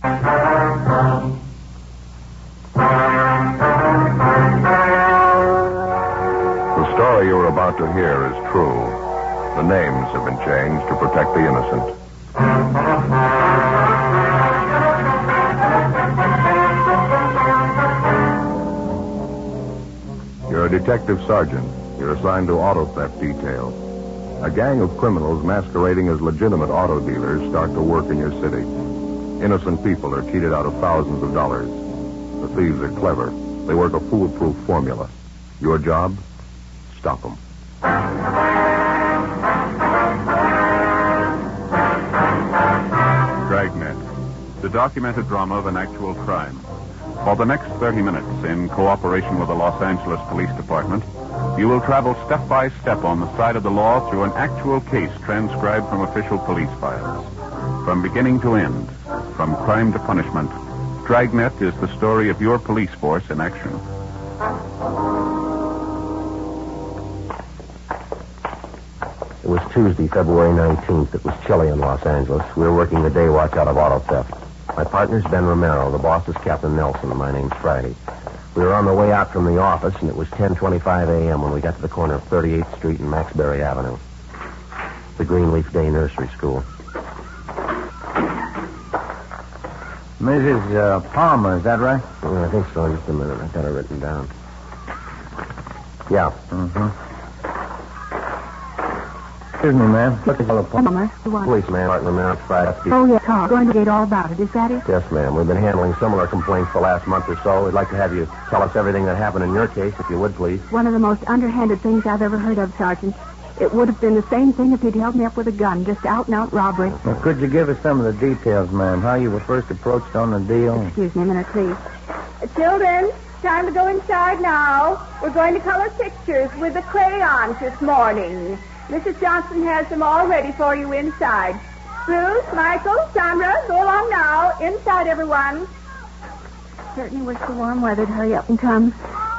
The story you're about to hear is true. The names have been changed to protect the innocent. You're a detective sergeant. You're assigned to auto theft detail. A gang of criminals masquerading as legitimate auto dealers start to work in your city. Innocent people are cheated out of thousands of dollars. The thieves are clever. They work a foolproof formula. Your job? Stop them. Dragnet, the documented drama of an actual crime. For the next 30 minutes, in cooperation with the Los Angeles Police Department, you will travel step by step on the side of the law through an actual case transcribed from official police files. From beginning to end, from crime to punishment, Dragnet is the story of your police force in action. It was Tuesday, February 19th. It was chilly in Los Angeles. We were working the day watch out of auto theft. My partner's Ben Romero. The boss is Captain Nelson, and my name's Friday. We were on the way out from the office, and it was 10:25 a.m. when we got to the corner of 38th Street and Maxbury Avenue. The Greenleaf Day Nursery School. Mrs. Palmer, is that right? I think so. Just a minute. I've got it written down. Yeah. Mm-hmm. Excuse me, ma'am. What is the Palmer, the one. Policeman, Martin Romero, Friday. Oh, yes, Carl. Going to get all about it. Is that it? Yes, ma'am. We've been handling similar complaints the last month or so. We'd like to have you tell us everything that happened in your case, if you would, please. One of the most underhanded things I've ever heard of, Sergeant. It would have been the same thing if he'd held me up with a gun, just out-and-out robbery. Well, could you give us some of the details, ma'am? How you were first approached on the deal? Excuse me a minute, please. Children, time to go inside now. We're going to color pictures with the crayons this morning. Mrs. Johnson has them all ready for you inside. Bruce, Michael, Sandra, go along now. Inside, everyone. Certainly wish the warm weather to hurry up and come.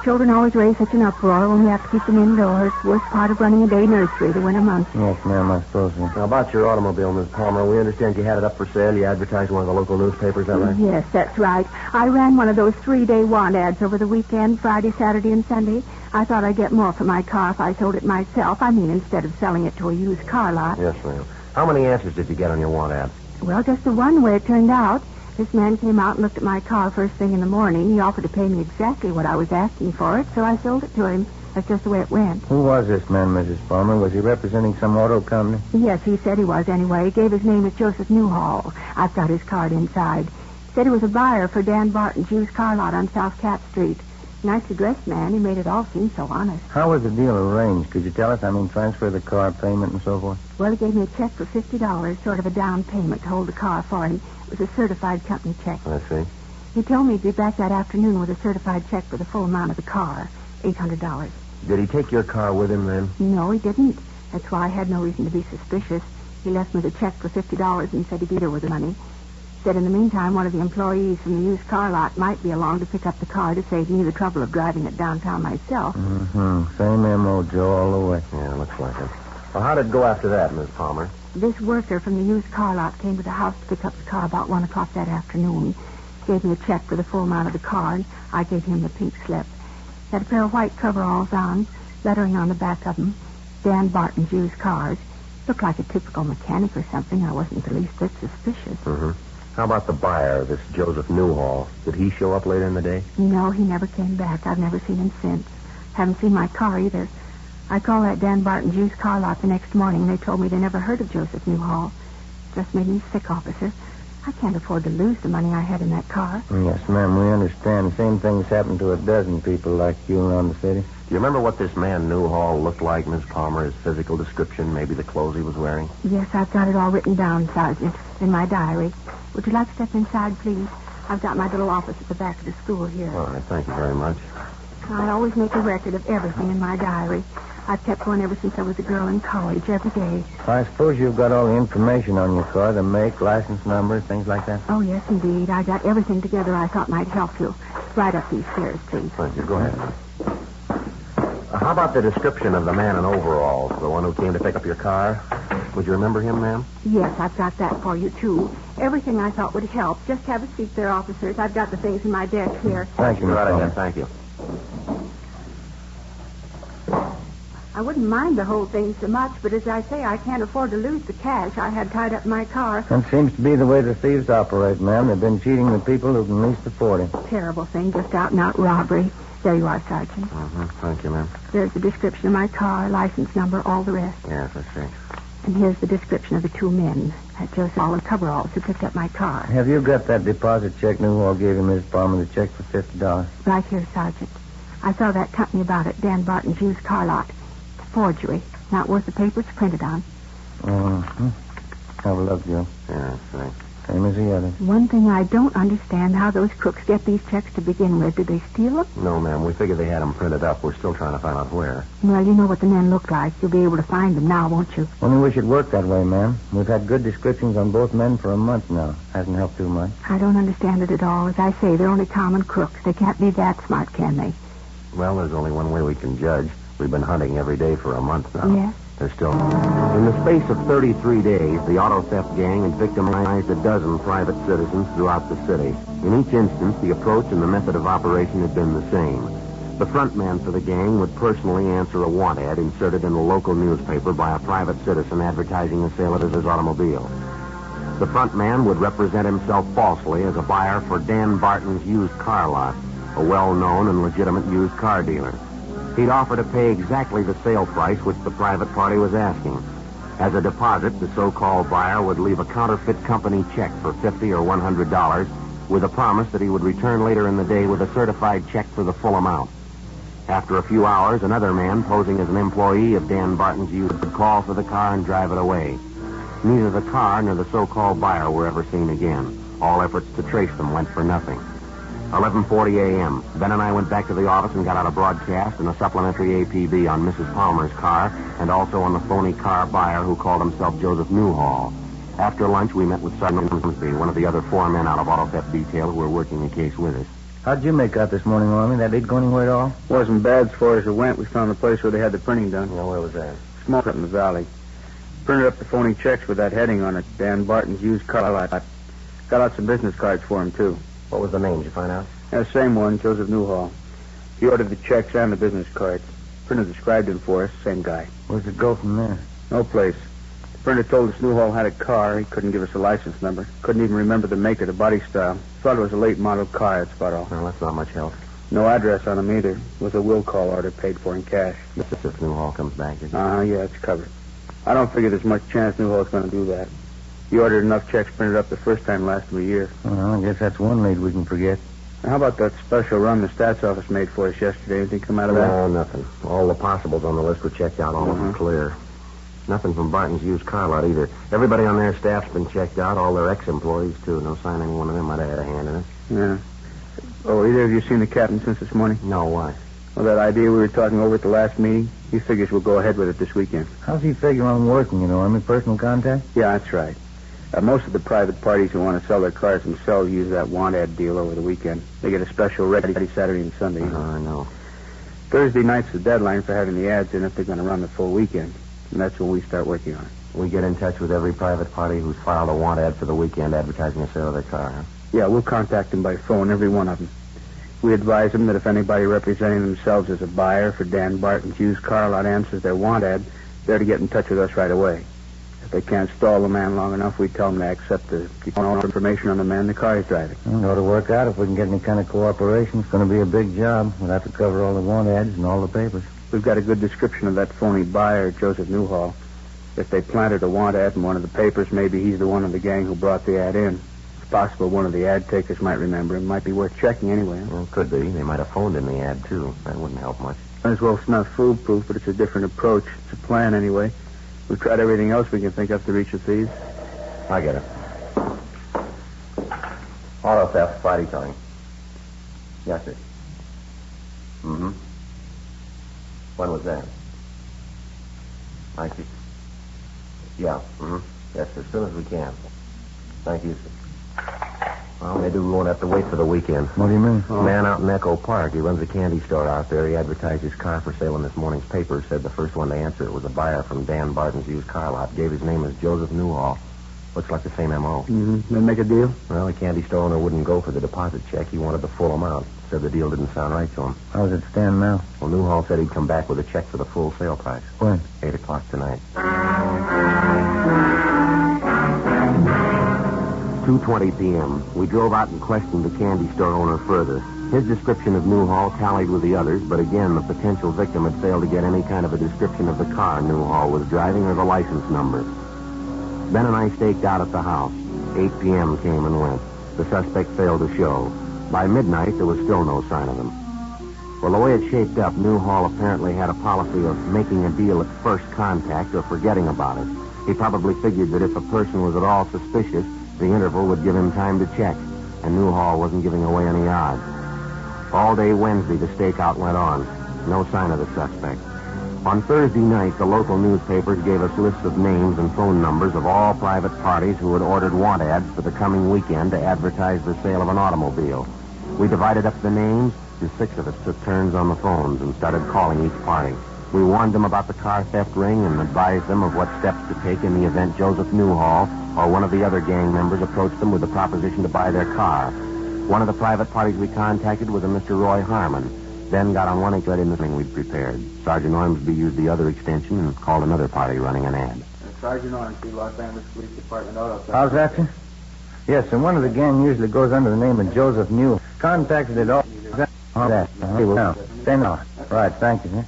Children always raise such an uproar when we have to keep them indoors. Worst part of running a day nursery, the winter months. Yes, ma'am, I suppose so. Now, about your automobile, Miss Palmer, we understand you had it up for sale. You advertised in one of the local newspapers, is that right? Yes, that's right. I ran one of those 3-day want ads over the weekend, Friday, Saturday, and Sunday. I thought I'd get more for my car if I sold it myself. I mean, instead of selling it to a used car lot. Yes, ma'am. How many answers did you get on your want ad? Well, just the one where it turned out. This man came out and looked at my car first thing in the morning. He offered to pay me exactly what I was asking for it, so I sold it to him. That's just the way it went. Who was this man, Mrs. Palmer? Was he representing some auto company? Yes, he said he was anyway. He gave his name as Joseph Newhall. I've got his card inside. He said he was a buyer for Dan Barton's used car lot on South Cat Street. Nicely dressed man. He made it all seem so honest. How was the deal arranged? Could you tell us? I mean, transfer the car, payment, and so forth? Well, he gave me a check for $50, sort of a down payment to hold the car for him. It was a certified company check. I see. He told me he'd be back that afternoon with a certified check for the full amount of the car, $800. Did he take your car with him then? No, he didn't. That's why I had no reason to be suspicious. He left me the check for $50 and said he'd be there with the money. Said in the meantime, one of the employees from the used car lot might be along to pick up the car to save me the trouble of driving it downtown myself. Mm-hmm. Same M.O., Joe, all the way. Yeah, looks like it. Well, how did it go after that, Miss Palmer? This worker from the used car lot came to the house to pick up the car about 1 o'clock that afternoon. Gave me a check for the full amount of the car, and I gave him the pink slip. Had a pair of white coveralls on, lettering on the back of them. Dan Barton's used cars. Looked like a typical mechanic or something. I wasn't the least bit suspicious. Mm-hmm. How about the buyer, this Joseph Newhall? Did he show up later in the day? No, he never came back. I've never seen him since. Haven't seen my car either. I called that Dan Barton's used car lot the next morning. They told me they never heard of Joseph Newhall. Just made me sick, officer. I can't afford to lose the money I had in that car. Yes, ma'am, we understand. The same thing's happened to a dozen people like you around the city. Do you remember what this man Newhall looked like, Miss Palmer? His physical description, maybe the clothes he was wearing? Yes, I've got it all written down, Sergeant, in my diary. Would you like to step inside, please? I've got my little office at the back of the school here. All right, thank you very much. I always make a record of everything in my diary. I've kept one ever since I was a girl in college, every day. I suppose you've got all the information on your car, the make, license number, things like that? Oh, yes, indeed. I got everything together I thought might help you. Right up these stairs, please. Thank you. Go ahead. How about the description of the man in overalls, the one who came to pick up your car? Would you remember him, ma'am? Yes, I've got that for you, too. Everything I thought would help. Just have a seat there, officers. I've got the things in my desk here. Thank you, Miss Right Palmer. ahead, thank you. I wouldn't mind the whole thing so much, but as I say, I can't afford to lose the cash I had tied up in my car. That seems to be the way the thieves operate, ma'am. They've been cheating the people who can least afford it. Terrible thing, just out-and-out robbery. There you are, Sergeant. Thank you, ma'am. There's the description of my car, license number, all the rest. Yes, I see. And here's the description of the two men. That Joseph Olive coveralls who picked up my car. Have you got that deposit check Newhall gave you, Miss Palmer, the check for $50? Right here, Sergeant. I saw that company about it, Dan Barton's used car lot. It's a forgery. Not worth the paper it's printed on. Have a look, Joe. Yeah, I see. Same as the others. One thing I don't understand, how those crooks get these checks to begin with. Did they steal them? No, ma'am. We figured they had them printed up. We're still trying to find out where. Well, you know what the men look like. You'll be able to find them now, won't you? Only wish it worked that way, ma'am. We've had good descriptions on both men for a month now. Hasn't helped too much. I don't understand it at all. As I say, they're only common crooks. They can't be that smart, can they? Well, there's only one way we can judge. We've been hunting every day for a month now. Yes? They're still... In the space of 33 days, the auto theft gang had victimized a dozen private citizens throughout the city. In each instance, the approach and the method of operation had been the same. The front man for the gang would personally answer a want ad inserted in a local newspaper by a private citizen advertising the sale of his automobile. The front man would represent himself falsely as a buyer for Dan Barton's used car lot, a well-known and legitimate used car dealer. He'd offer to pay exactly the sale price which the private party was asking. As a deposit, the so-called buyer would leave a counterfeit company check for $50 or $100 with a promise that he would return later in the day with a certified check for the full amount. After a few hours, another man, posing as an employee of Dan Barton's used, would call for the car and drive it away. Neither the car nor the so-called buyer were ever seen again. All efforts to trace them went for nothing. 11:40 a.m. Ben and I went back to the office and got out a broadcast and a supplementary APB on Mrs. Palmer's car and also on the phony car buyer who called himself Joseph Newhall. After lunch, we met with Sergeant Grimsby, one of the other four men out of auto theft detail who were working the case with us. How'd you make out this morning, Army? That did go anywhere at all? Wasn't bad as far as it went. We found the place where they had the printing done. Well, where was that? Small up in the valley. Printed up the phony checks with that heading on it. Dan Barton's used car lot. Got out some business cards for him, too. What was the name? Did you find out? Yeah, same one, Joseph Newhall. He ordered the checks and the business cards. Printer described him for us, same guy. Where'd it go from there? No place. The printer told us Newhall had a car. He couldn't give us a license number. Couldn't even remember the make or the body style. Thought it was a late model car, that's about all. Well, that's not much help. No address on him either. It was a will call order paid for in cash. If Newhall comes back, is it? Yeah, it's covered. I don't figure there's much chance Newhall's going to do that. He ordered enough checks printed up the first time last a year. Well, I guess that's one lead we can forget. How about that special run the stats office made for us yesterday? Anything come out of that? No, nothing. All the possibles on the list were checked out. All of them clear. Nothing from Barton's used car lot either. Everybody on their staff's been checked out. All their ex-employees, too. No sign any one of them might have had a hand in it. Yeah. Oh, either of you seen the captain since this morning? No, why? Well, that idea we were talking over at the last meeting, he figures we'll go ahead with it this weekend. How's he figure on working, Army? Personal contact? Yeah, that's right. Most of the private parties who want to sell their cars themselves use that want ad deal over the weekend. They get a special ready Saturday and Sunday. I know. Thursday night's the deadline for having the ads in if they're going to run the full weekend. And that's when we start working on it. We get in touch with every private party who's filed a want ad for the weekend advertising the sale of their car, huh? Yeah, we'll contact them by phone, every one of them. We advise them that if anybody representing themselves as a buyer for Dan Barton's used car lot answers their want ad, they're to get in touch with us right away. If they can't stall the man long enough, we tell them to accept the information on the man the car is driving. It ought to work out. If we can get any kind of cooperation, it's going to be a big job. We'll have to cover all the want ads and all the papers. We've got a good description of that phony buyer, Joseph Newhall. If they planted a want ad in one of the papers, maybe he's the one of the gang who brought the ad in. It's possible one of the ad takers might remember him. Might be worth checking anyway. Well, could be. They might have phoned in the ad, too. That wouldn't help much. As well, it's not foolproof, but it's a different approach. It's a plan anyway. We've tried everything else we can think of to reach the thieves. I get it. Auto theft, Friday time. Yes, sir. Mm-hmm. When was that? I see. Yeah, mm-hmm. Yes, as soon as we can. Thank you, sir. Well, maybe we won't have to wait for the weekend. What do you mean? A man out in Echo Park. He runs a candy store out there. He advertised his car for sale in this morning's paper. Said the first one to answer it was a buyer from Dan Barton's used car lot. Gave his name as Joseph Newhall. Looks like the same M.O. Mm-hmm. They make a deal? Well, the candy store owner wouldn't go for the deposit check. He wanted the full amount. Said the deal didn't sound right to him. How does it stand now? Well, Newhall said he'd come back with a check for the full sale price. When? 8 o'clock tonight. 2:20 p.m. We drove out and questioned the candy store owner further. His description of Newhall tallied with the others, but again, the potential victim had failed to get any kind of a description of the car Newhall was driving or the license number. Ben and I staked out at the house. 8 p.m. came and went. The suspect failed to show. By midnight, there was still no sign of him. Well, the way it shaped up, Newhall apparently had a policy of making a deal at first contact or forgetting about it. He probably figured that if a person was at all suspicious, the interval would give him time to check, and Newhall wasn't giving away any odds. All day Wednesday, the stakeout went on. No sign of the suspect. On Thursday night, the local newspapers gave us lists of names and phone numbers of all private parties who had ordered want ads for the coming weekend to advertise the sale of an automobile. We divided up the names, and 6 of us took turns on the phones and started calling each party. We warned them about the car theft ring and advised them of what steps to take in the event Joseph Newhall or one of the other gang members approached them with the proposition to buy their car. One of the private parties we contacted was a Mr. Roy Harmon. Then got on one and got in the thing we'd prepared. Sergeant Ormsby used the other extension and called another party running an ad. Sergeant Ormsby, Los Angeles Police Department Auto. How's that, sir? Yes, and one of the gang usually goes under the name of Joseph Newhall. Contacted it all. Now, stand on. Right, thank you, sir.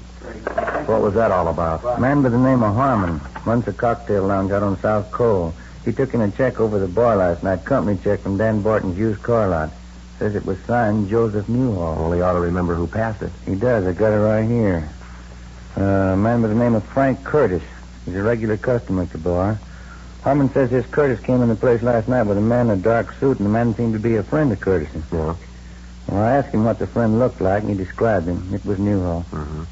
What was that all about? Man by the name of Harmon runs a cocktail lounge out on South Cole. He took in a check over the bar last night, company check from Dan Barton's used car lot. Says it was signed Joseph Newhall. Well, he ought to remember who passed it. He does. I got it right here. A man by the name of Frank Curtis. He's a regular customer at the bar. Harmon says this Curtis came in the place last night with a man in a dark suit, and the man seemed to be a friend of Curtis's. Yeah. Well, I asked him what the friend looked like, and he described him. It was Newhall. Mm-hmm.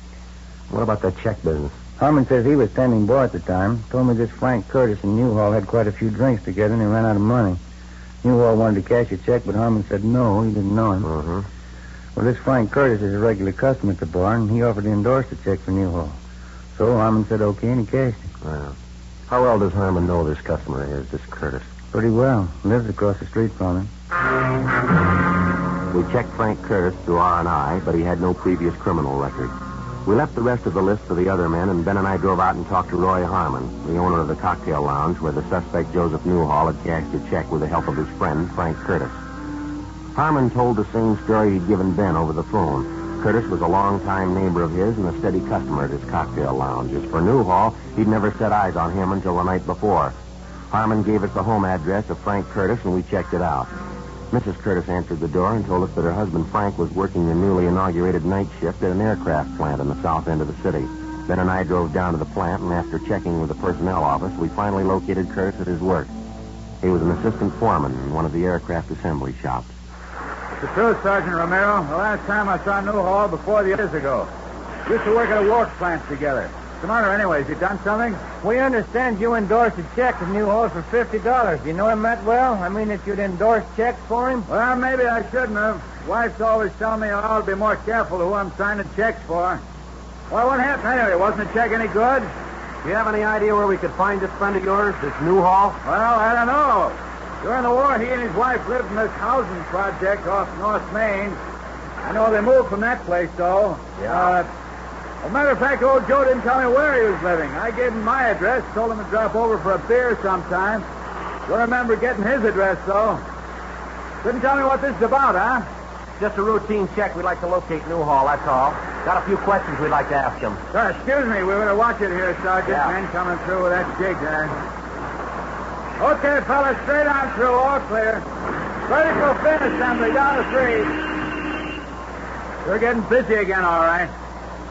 What about that check business? Harmon says he was standing bar at the time. Told me this Frank Curtis and Newhall had quite a few drinks together, and they ran out of money. Newhall wanted to cash a check, but Harmon said no, he didn't know him. Mm-hmm. Well, this Frank Curtis is a regular customer at the bar, and he offered to endorse the check for Newhall. So Harmon said okay, and he cashed it. Well, how well does Harmon know this customer is, this Curtis? Pretty well. Lives across the street from him. We checked Frank Curtis through R&I, but he had no previous criminal record. We left the rest of the list for the other men, and Ben and I drove out and talked to Roy Harmon, the owner of the cocktail lounge where the suspect Joseph Newhall had cashed a check with the help of his friend, Frank Curtis. Harmon told the same story he'd given Ben over the phone. Curtis was a long-time neighbor of his and a steady customer at his cocktail lounge. As for Newhall, he'd never set eyes on him until the night before. Harmon gave us the home address of Frank Curtis, and we checked it out. Mrs. Curtis answered the door and told us that her husband Frank was working the newly inaugurated night shift at an aircraft plant in the south end of the city. Ben and I drove down to the plant, and after checking with the personnel office, we finally located Curtis at his work. He was an assistant foreman in one of the aircraft assembly shops. The truth, Sergeant Romero. The last time I saw Newhall before the years ago. We used to work at a work plant together. What's the matter anyways? You done something? We understand you endorsed a check to Newhall for $50. Do you know him that well? I mean, that you'd endorse checks for him? Well, maybe I shouldn't have. Wife's always telling me I ought to be more careful who I'm signing checks for. Well, what happened anyway? Wasn't the check any good? Do you have any idea where we could find this friend of yours, this Newhall? Well, I don't know. During the war, he and his wife lived in this housing project off North Main. I know they moved from that place, though. Yeah. As a matter of fact, old Joe didn't tell me where he was living. I gave him my address, told him to drop over for a beer sometime. Don't remember getting his address, though. Couldn't tell me what this is about, huh? Just a routine check. We'd like to locate Newhall, that's all. Got a few questions we'd like to ask him. Excuse me, we better watch it here, Sergeant. Yeah. Men coming through with that jig there. Okay, fellas, straight on through, all clear. Vertical fin assembly, down to 3. We're getting busy again, all right.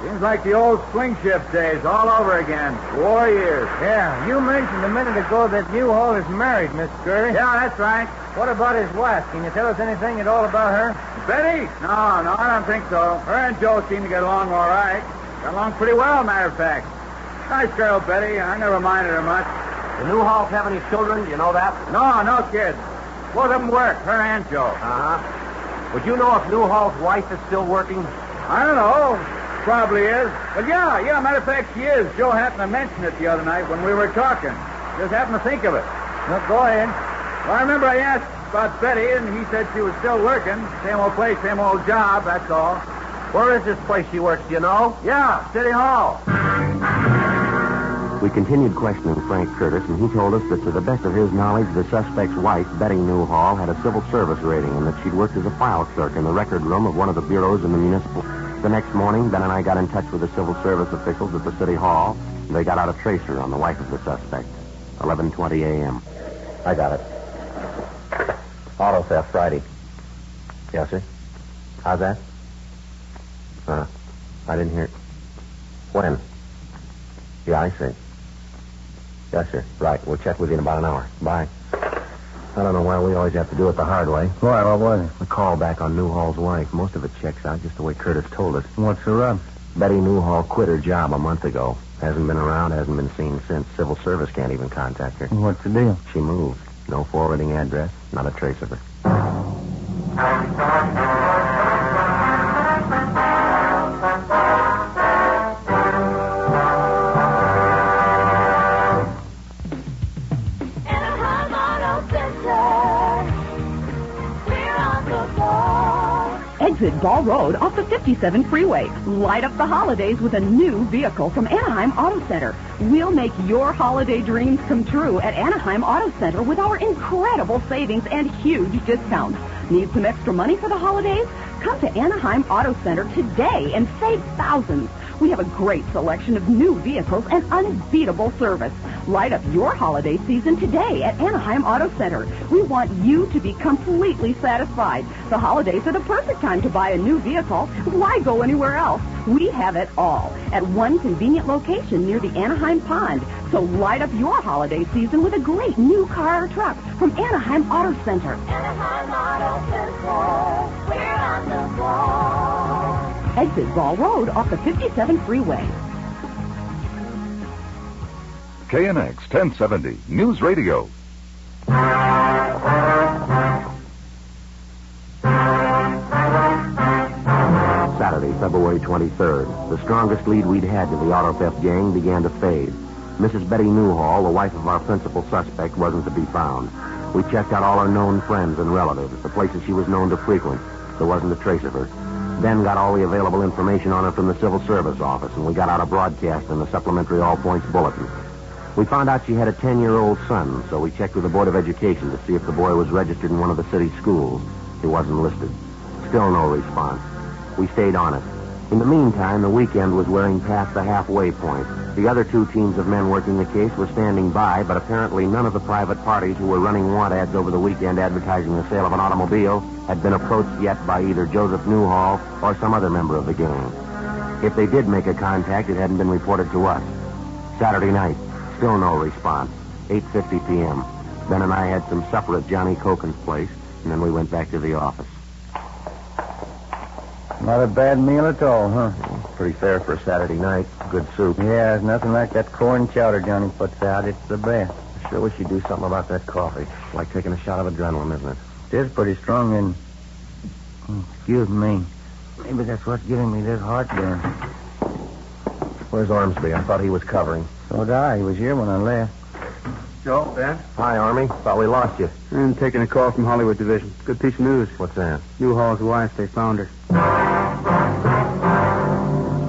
Seems like the old swing shift days all over again. War years. Yeah, you mentioned a minute ago that Newhall is married, Miss Scurry. Yeah, that's right. What about his wife? Can you tell us anything at all about her? Betty? No, I don't think so. Her and Joe seem to get along all right. Got along pretty well, matter of fact. Nice girl, Betty. I never minded her much. The Newhalls have any children? Do you know that? No kids. Both of them work, her and Joe. Uh-huh. Would you know if Newhall's wife is still working? I don't know. Probably is. But yeah, matter of fact, she is. Joe happened to mention it the other night when we were talking. Just happened to think of it. Well, go ahead. Well, I remember I asked about Betty, and he said she was still working. Same old place, same old job, that's all. Where is this place she works, do you know? Yeah, City Hall. We continued questioning Frank Curtis, and he told us that to the best of his knowledge, the suspect's wife, Betty Newhall, had a civil service rating and that she'd worked as a file clerk in the record room of one of the bureaus in the municipal. The next morning, Ben and I got in touch with the civil service officials at the City Hall, and they got out a tracer on the wife of the suspect. 11:20 a.m. I got it. Auto theft Friday. Yes, sir. How's that? I didn't hear it. When? Yeah, I see. Yes, sir. Right. We'll check with you in about an hour. Bye. I don't know why we always have to do it the hard way. Why? What was it? The call back on Newhall's wife. Most of it checks out just the way Curtis told us. What's the rub? Betty Newhall quit her job a month ago. Hasn't been around, hasn't been seen since. Civil service can't even contact her. What's the deal? She moved. No forwarding address, not a trace of her. Exit Ball Road off the 57 freeway. Light up the holidays with a new vehicle from Anaheim Auto Center. We'll make your holiday dreams come true at Anaheim Auto Center with our incredible savings and huge discounts. Need some extra money for the holidays? Come to Anaheim Auto Center today and save thousands. We have a great selection of new vehicles and unbeatable service. Light up your holiday season today at Anaheim Auto Center. We want you to be completely satisfied. The holidays are the perfect time to buy a new vehicle. Why go anywhere else? We have it all at one convenient location near the Anaheim Pond. So light up your holiday season with a great new car or truck from Anaheim Auto Center. Anaheim Auto Center, we're on the ball. Exit Ball Road off the 57 freeway. KNX 1070 News Radio. Saturday, February 23rd. The strongest lead we'd had to the auto theft gang began to fade. Mrs. Betty Newhall, the wife of our principal suspect, wasn't to be found. We checked out all her known friends and relatives, the places she was known to frequent. There wasn't a trace of her. Ben got all the available information on her from the Civil Service office, and we got out a broadcast in the supplementary All Points Bulletin. We found out she had a 10-year-old son, so we checked with the Board of Education to see if the boy was registered in one of the city schools. He wasn't listed. Still no response. We stayed on it. In the meantime, the weekend was wearing past the halfway point. The other two teams of men working the case were standing by, but apparently none of the private parties who were running want ads over the weekend advertising the sale of an automobile had been approached yet by either Joseph Newhall or some other member of the gang. If they did make a contact, it hadn't been reported to us. Saturday night, still no response. 8:50 p.m. Ben and I had some supper at Johnny Coken's place, and then we went back to the office. Not a bad meal at all, huh? Pretty fair for a Saturday night. Good soup. Yeah, there's nothing like that corn chowder Johnny puts out. It's the best. I sure wish you'd do something about that coffee. It's like taking a shot of adrenaline, isn't it? It is pretty strong, and... Excuse me. Maybe that's what's giving me this heartburn. Where's Ormsby? I thought he was covering. So did I. He was here when I left. Joe, Ben? Hi, Army. Thought we lost you. I'm taking a call from Hollywood Division. Good piece of news. What's that? Newhall's wife, they found her.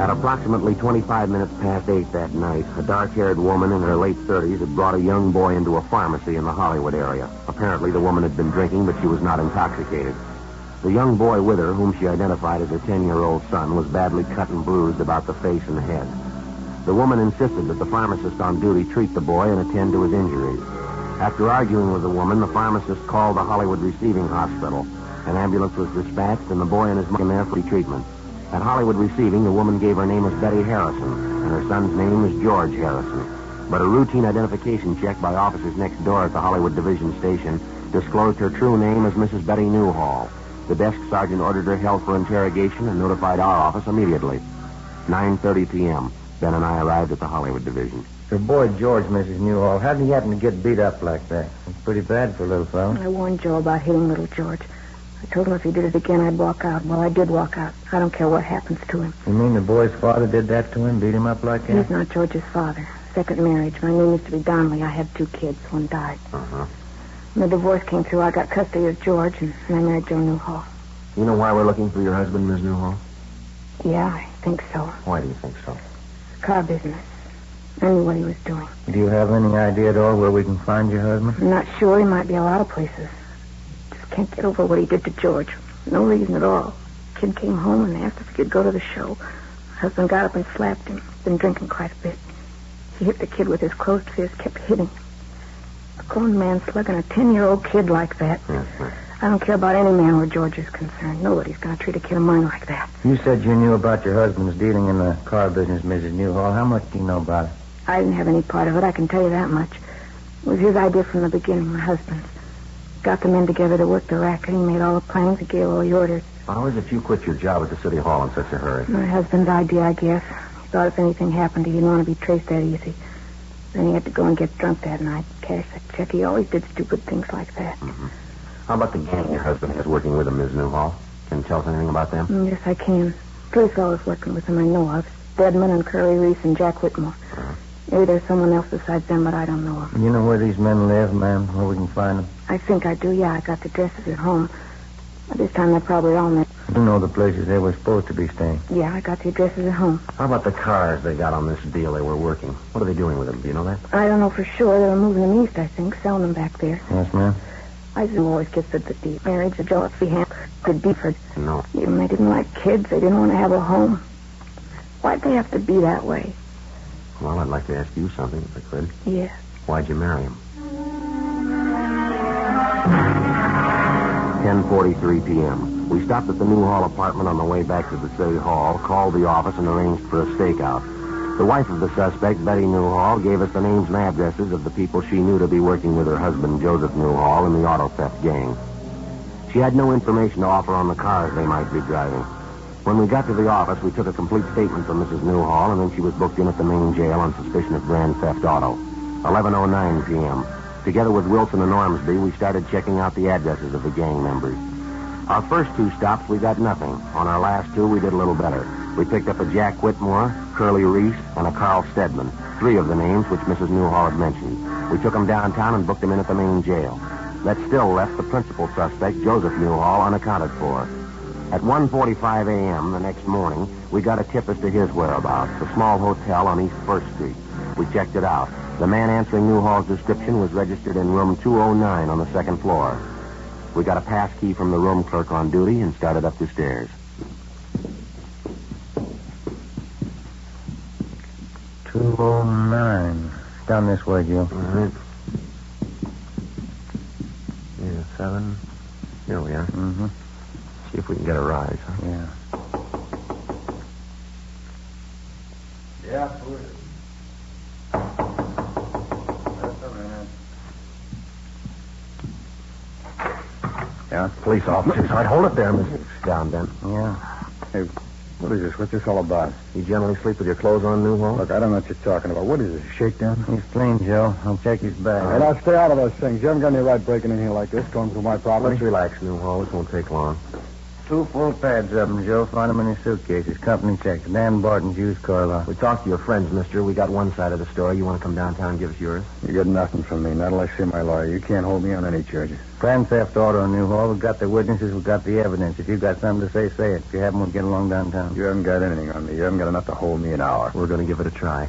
At approximately 25 minutes past 8 that night, a dark-haired woman in her late 30s had brought a young boy into a pharmacy in the Hollywood area. Apparently, the woman had been drinking, but she was not intoxicated. The young boy with her, whom she identified as her 10-year-old son, was badly cut and bruised about the face and head. The woman insisted that the pharmacist on duty treat the boy and attend to his injuries. After arguing with the woman, the pharmacist called the Hollywood Receiving Hospital. An ambulance was dispatched, and the boy and his mother were there for treatment. At Hollywood Receiving, the woman gave her name as Betty Harrison, and her son's name is George Harrison. But a routine identification check by officers next door at the Hollywood Division Station disclosed her true name as Mrs. Betty Newhall. The desk sergeant ordered her held for interrogation and notified our office immediately. 9:30 p.m. Ben and I arrived at the Hollywood Division. Her boy, George, Mrs. Newhall, how did he happen to get beat up like that? It's pretty bad for a little fellow. I warned Joe about hitting little George. I told him if he did it again, I'd walk out. Well, I did walk out. I don't care what happens to him. You mean the boy's father did that to him, beat him up like that? He's not George's father. Second marriage. My name used to be Donnelly. I had 2 kids. One died. Uh-huh. When the divorce came through, I got custody of George, and I married Joe Newhall. You know why we're looking for your husband, Ms. Newhall? Yeah, I think so. Why do you think so? Car business. I knew what he was doing. Do you have any idea at all where we can find your husband? I'm not sure. He might be a lot of places. Just can't get over what he did to George. No reason at all. Kid came home and asked if he could go to the show. Husband got up and slapped him. Been drinking quite a bit. He hit the kid with his closed fist, kept hitting him. A grown man slugging a 10-year-old kid like that. I don't care about any man where George is concerned. Nobody's going to treat a kid of mine like that. You said you knew about your husband's dealing in the car business, Mrs. Newhall. How much do you know about it? I didn't have any part of it, I can tell you that much. It was his idea from the beginning, my husband's. Got the men together to work the racket. He made all the plans. He gave all the orders. How is it you quit your job at the city hall in such a hurry? My husband's idea, I guess. He thought if anything happened, he didn't want to be traced that easy. Then he had to go and get drunk that night. Cash that check. He always did stupid things like that. Mm-hmm. How about the gang your husband has working with him, Ms. Newhall? Can you tell us anything about them? Yes, I can. 3 fellows working with him I know of. Deadman and Curly Reese and Jack Whitmore. Uh-huh. Maybe there's someone else besides them, but I don't know of. You know where these men live, ma'am? Where we can find them? I think I do, yeah. I got the addresses at home. By this time, they're probably all there. You know the places they were supposed to be staying. Yeah, I got the addresses at home. How about the cars they got on this deal they were working? What are they doing with them? Do you know that? I don't know for sure. They were moving them east, I think, selling them back there. Yes, ma'am. I always gets at the deep marriage of Josie Hamp. Good Beeford. No. Even they didn't like kids. They didn't want to have a home. Why'd they have to be that way? Well, I'd like to ask you something, if I could. Yeah. Why'd you marry him? 10:43 p.m. We stopped at the Newhall apartment on the way back to the city hall, called the office, and arranged for a stakeout. The wife of the suspect, Betty Newhall, gave us the names and addresses of the people she knew to be working with her husband, Joseph Newhall, in the auto theft gang. She had no information to offer on the cars they might be driving. When we got to the office, we took a complete statement from Mrs. Newhall, and then she was booked in at the main jail on suspicion of grand theft auto. 11:09 p.m. Together with Wilson and Ormsby, we started checking out the addresses of the gang members. Our first 2 stops, we got nothing. On our last 2, we did a little better. We picked up a Jack Whitmore, Curly Reese, and a Carl Stedman, 3 of the names which Mrs. Newhall had mentioned. We took them downtown and booked them in at the main jail. That still left the principal suspect, Joseph Newhall, unaccounted for. At 1:45 a.m. the next morning, we got a tip as to his whereabouts, a small hotel on East 1st Street. We checked it out. The man answering Newhall's description was registered in room 209 on the 2nd floor. We got a pass key from the room clerk on duty and started up the stairs. 209. Down this way, Joe. All right. Yeah, 7. Here we are. Mm-hmm. See if we can get a rise, huh? Yeah. Yeah, who is it? That's all right. Yeah, police officers. I'd hold it there, Mr. Down, Ben. Yeah. Hey, what is this? What's this all about? You generally sleep with your clothes on, Newhall? Look, I don't know what you're talking about. What is this, a shakedown? He's clean, Joe. I'll check his bag. Hey, now stay out of those things. You haven't got any right breaking in here like this, going through my property. Let's relax, Newhall. This won't take long. 2 full pads of them, Joe. Find them in his suitcases. Company checks. Dan Barton's used car lot. We talked to your friends, mister. We got one side of the story. You want to come downtown and give us yours? You get nothing from me, not unless you're my lawyer. You can't hold me on any charges. Grand theft auto, Newhall. We've got the witnesses. We've got the evidence. If you've got something to say, say it. If you haven't, we'll get along downtown. You haven't got anything on me. You haven't got enough to hold me an hour. We're going to give it a try.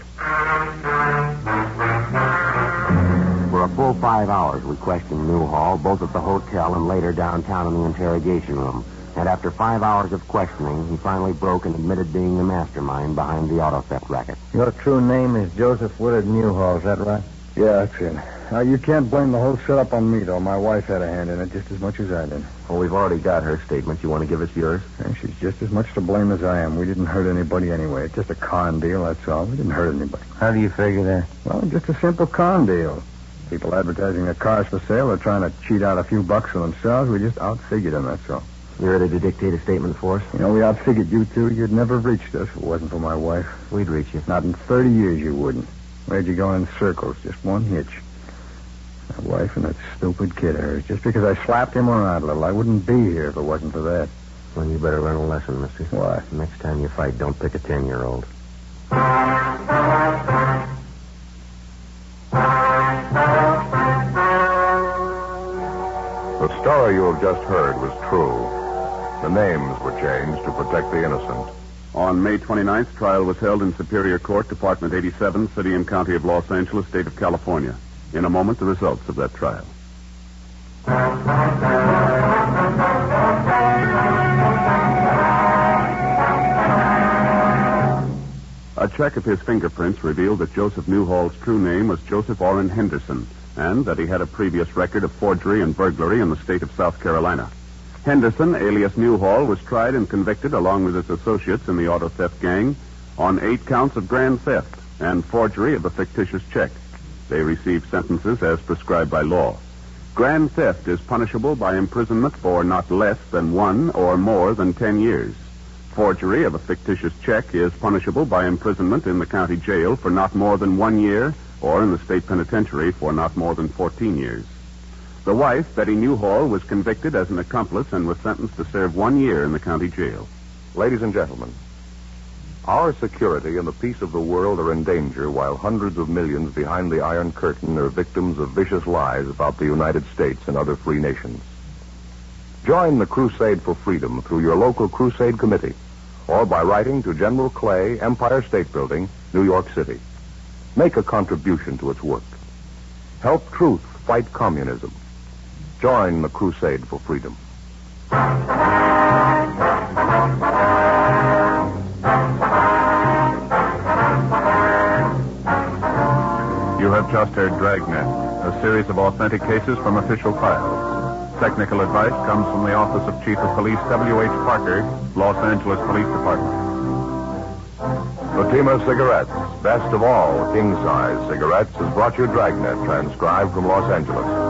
For a full 5 hours, we questioned Newhall, both at the hotel and later downtown in the interrogation room. And after 5 hours of questioning, he finally broke and admitted being the mastermind behind the auto theft racket. Your true name is Joseph Willard Newhall, is that right? Yeah, that's it. Now, you can't blame the whole setup on me, though. My wife had a hand in it just as much as I did. Well, we've already got her statement. You want to give us yours? And she's just as much to blame as I am. We didn't hurt anybody anyway. It's just a con deal, that's all. We didn't hurt anybody. How do you figure that? Well, just a simple con deal. People advertising their cars for sale are trying to cheat out a few bucks for themselves. We just outfigured them, that's all. You're ready to dictate a statement for us? You know, we outfigured you two. You'd never have reached us if it wasn't for my wife. We'd reach you. Not in 30 years you wouldn't. Where'd you go in circles? Just one hitch. My wife and that stupid kid of hers. Just because I slapped him around a little, I wouldn't be here if it wasn't for that. Well, you better learn a lesson, mister. What? Next time you fight, don't pick a 10-year-old. The story you have just heard was true. The names were changed to protect the innocent. On May 29th, trial was held in Superior Court, Department 87, City and County of Los Angeles, State of California. In a moment, the results of that trial. A check of his fingerprints revealed that Joseph Newhall's true name was Joseph Orrin Henderson, and that he had a previous record of forgery and burglary in the state of South Carolina. Henderson, alias Newhall, was tried and convicted along with his associates in the auto theft gang on 8 counts of grand theft and forgery of a fictitious check. They received sentences as prescribed by law. Grand theft is punishable by imprisonment for not less than 1 or more than 10 years. Forgery of a fictitious check is punishable by imprisonment in the county jail for not more than 1 year or in the state penitentiary for not more than 14 years. The wife, Betty Newhall, was convicted as an accomplice and was sentenced to serve 1 year in the county jail. Ladies and gentlemen, our security and the peace of the world are in danger while hundreds of millions behind the Iron Curtain are victims of vicious lies about the United States and other free nations. Join the crusade for freedom through your local crusade committee or by writing to General Clay, Empire State Building, New York City. Make a contribution to its work. Help truth fight communism. Join the crusade for freedom. You have just heard Dragnet, a series of authentic cases from official files. Technical advice comes from the Office of Chief of Police W.H. Parker, Los Angeles Police Department. Fatima Cigarettes, best of all king-size cigarettes, has brought you Dragnet, transcribed from Los Angeles.